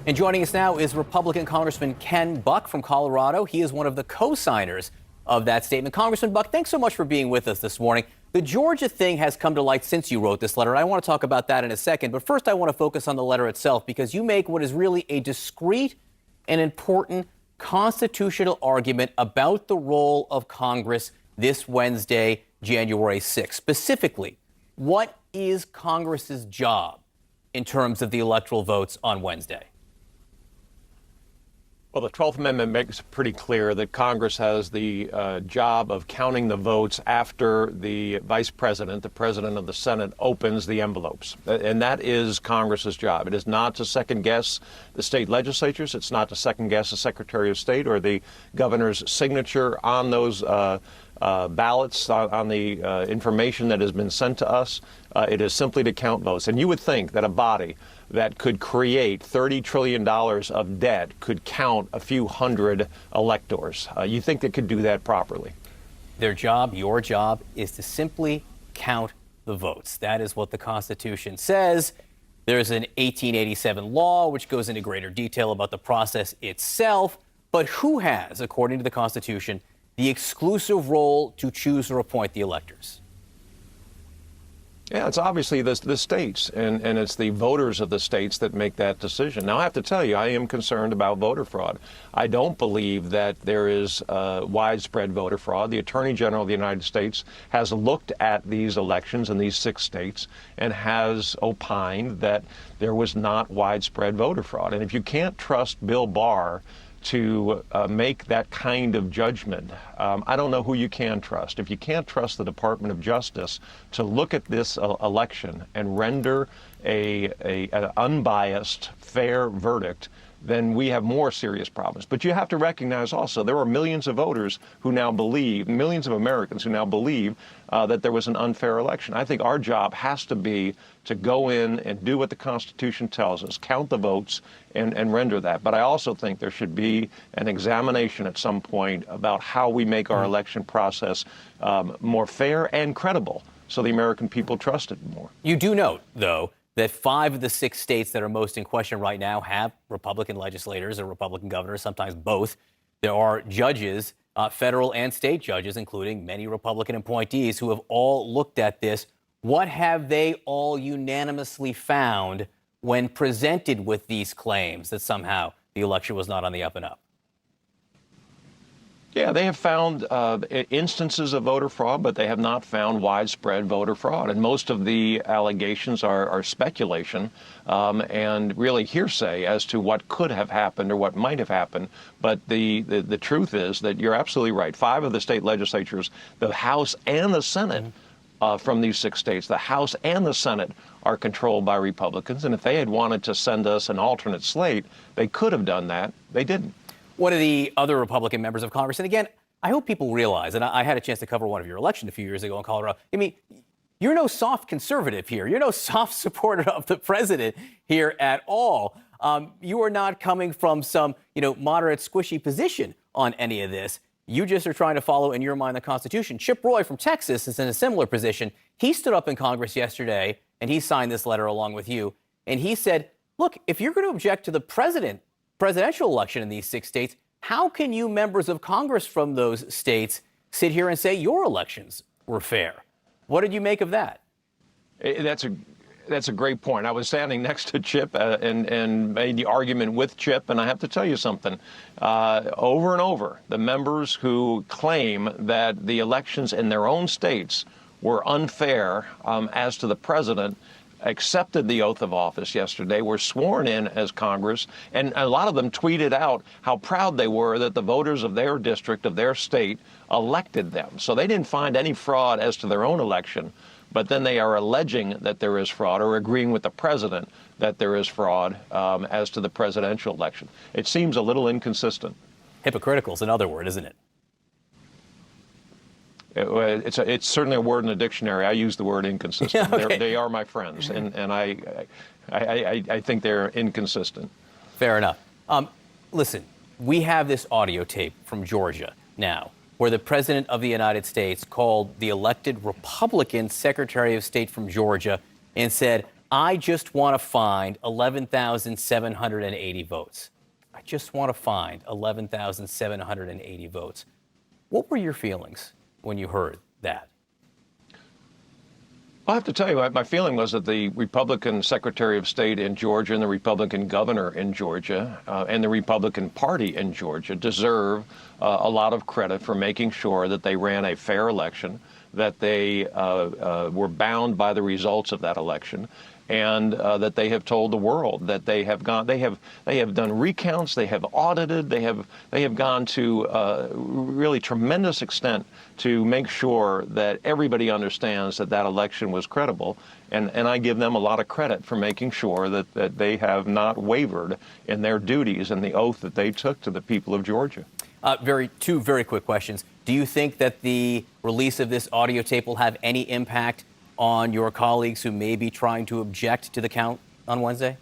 And joining us now is Republican Congressman Ken Buck from Colorado. He is one of the co-signers of that statement. Congressman Buck, thanks so much for being with us this morning. The Georgia thing has come to light since you wrote this letter. I want to talk about that in a second. But first, I want to focus on the letter itself, because you make what is really a discrete and important constitutional argument about the role of Congress this Wednesday, January 6th. Specifically, what is Congress's job in terms of the electoral votes on Wednesday? Well, the 12th Amendment makes it pretty clear that Congress has the job of counting the votes after the vice president, the president of the Senate, opens the envelopes. And that is Congress's job. It is not to second guess the state legislatures. It's not to second guess the Secretary of State or the governor's signature on those ballots, on the information that has been sent to us. It is simply to count votes. And you would think that a body that could create $30 trillion of debt could count a few hundred electors. You think they could do that properly? Their job, your job, is to simply count the votes. That is what the Constitution says. There's an 1887 law which goes into greater detail about the process itself. But who has, according to the Constitution, the exclusive role to choose or appoint the electors? Yeah, it's obviously the states, and it's the voters of the states that make that decision. Now, I have to tell you, I am concerned about voter fraud. I don't believe that there is widespread voter fraud. The Attorney General of the United States has looked at these elections in these 6 states and has opined that there was not widespread voter fraud. And if you can't trust Bill Barr to make that kind of judgment, I don't know who you can trust. If you can't trust the Department of Justice to look at this election and render an unbiased, fair verdict, then we have more serious problems. But you have to recognize also there are millions of voters who now believe, millions of Americans who now believe that there was an unfair election. I think our job has to be to go in and do what the Constitution tells us, count the votes and render that. But I also think there should be an examination at some point about how we make our election process more fair and credible so the American people trust it more. You do note, though, that 5 of the 6 states that are most in question right now have Republican legislators or Republican governors, sometimes both. There are judges, federal and state judges, including many Republican appointees, who have all looked at this. What have they all unanimously found when presented with these claims that somehow the election was not on the up and up? Yeah, they have found instances of voter fraud, but they have not found widespread voter fraud. And most of the allegations are speculation and really hearsay as to what could have happened or what might have happened. But the truth is that you're absolutely right. 5 of the state legislatures, the House and the Senate, from these 6 states, the House and the Senate are controlled by Republicans. And if they had wanted to send us an alternate slate, they could have done that. They didn't. One of the other Republican members of Congress, and again, I hope people realize, and I had a chance to cover one of your elections a few years ago in Colorado. I mean, you're no soft conservative here. You're no soft supporter of the president here at all. You are not coming from some, moderate, squishy position on any of this. You just are trying to follow, in your mind, the Constitution. Chip Roy from Texas is in a similar position. He stood up in Congress yesterday, and he signed this letter along with you. And he said, look, if you're going to object to the presidential election in these 6 states, how can you members of Congress from those states sit here and say your elections were fair? What did you make of that? That's a great point. I was standing next to Chip and made the argument with Chip, and I have to tell you something. Over and over, the members who claim that the elections in their own states were unfair as to the president accepted the oath of office yesterday, were sworn in as Congress, and a lot of them tweeted out how proud they were that the voters of their district, of their state, elected them. So they didn't find any fraud as to their own election, but then they are alleging that there is fraud or agreeing with the president that there is fraud as to the presidential election. It seems a little inconsistent. Hypocritical is another word, isn't it? It's certainly a word in the dictionary. I use the word inconsistent. Yeah, okay. They are my friends, and I think they're inconsistent. Fair enough. Listen, we have this audio tape from Georgia now, where the President of the United States called the elected Republican Secretary of State from Georgia and said, I just want to find 11,780 votes. I just want to find 11,780 votes. What were your feelings when you heard that? I have to tell you, my feeling was that the Republican Secretary of State in Georgia and the Republican governor in Georgia and the Republican Party in Georgia deserve a lot of credit for making sure that they ran a fair election, that they were bound by the results of that election, and that they have told the world that they have done recounts, they have audited, they have gone to really tremendous extent to make sure that everybody understands that that election was credible. And I give them a lot of credit for making sure that they have not wavered in their duties and the oath that they took to the people of Georgia. Two very quick questions. Do you think that the release of this audio tape will have any impact on your colleagues who may be trying to object to the count on Wednesday?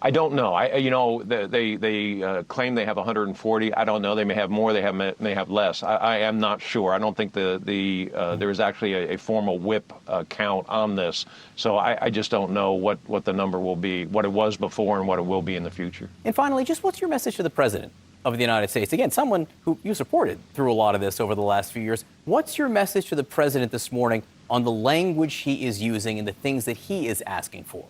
I don't know. They claim they have 140. I don't know. They may have more. They may have less. I am not sure. I don't think there is actually a formal whip count on this. So I just don't know what the number will be, what it was before, and what it will be in the future. And finally, just what's your message to the president of the United States? Again, someone who you supported through a lot of this over the last few years. What's your message to the president this morning on the language he is using and the things that he is asking for?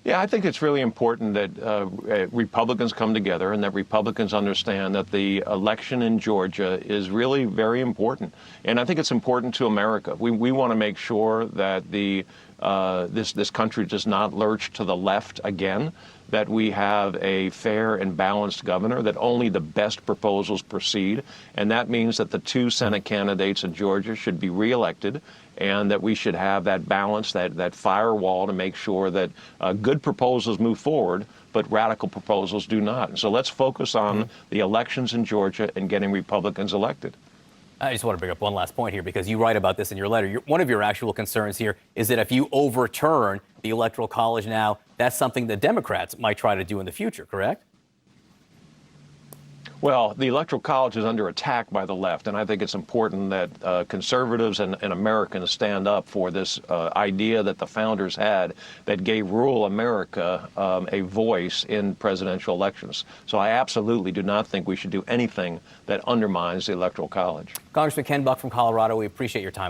Yeah, I think it's really important that Republicans come together and that Republicans understand that the election in Georgia is really very important. And I think it's important to America. We want to make sure that this country does not lurch to the left again, that we have a fair and balanced governor, that only the best proposals proceed. And that means that the two Senate candidates in Georgia should be reelected, and that we should have that balance, that firewall to make sure that good proposals move forward, but radical proposals do not. And so let's focus on the elections in Georgia and getting Republicans elected. I just want to bring up one last point here, because you write about this in your letter. One of your actual concerns here is that if you overturn the Electoral College now, that's something that Democrats might try to do in the future, correct? Well, the Electoral College is under attack by the left, and I think it's important that conservatives and Americans stand up for this idea that the founders had that gave rural America a voice in presidential elections. So I absolutely do not think we should do anything that undermines the Electoral College. Congressman Ken Buck from Colorado, we appreciate your time.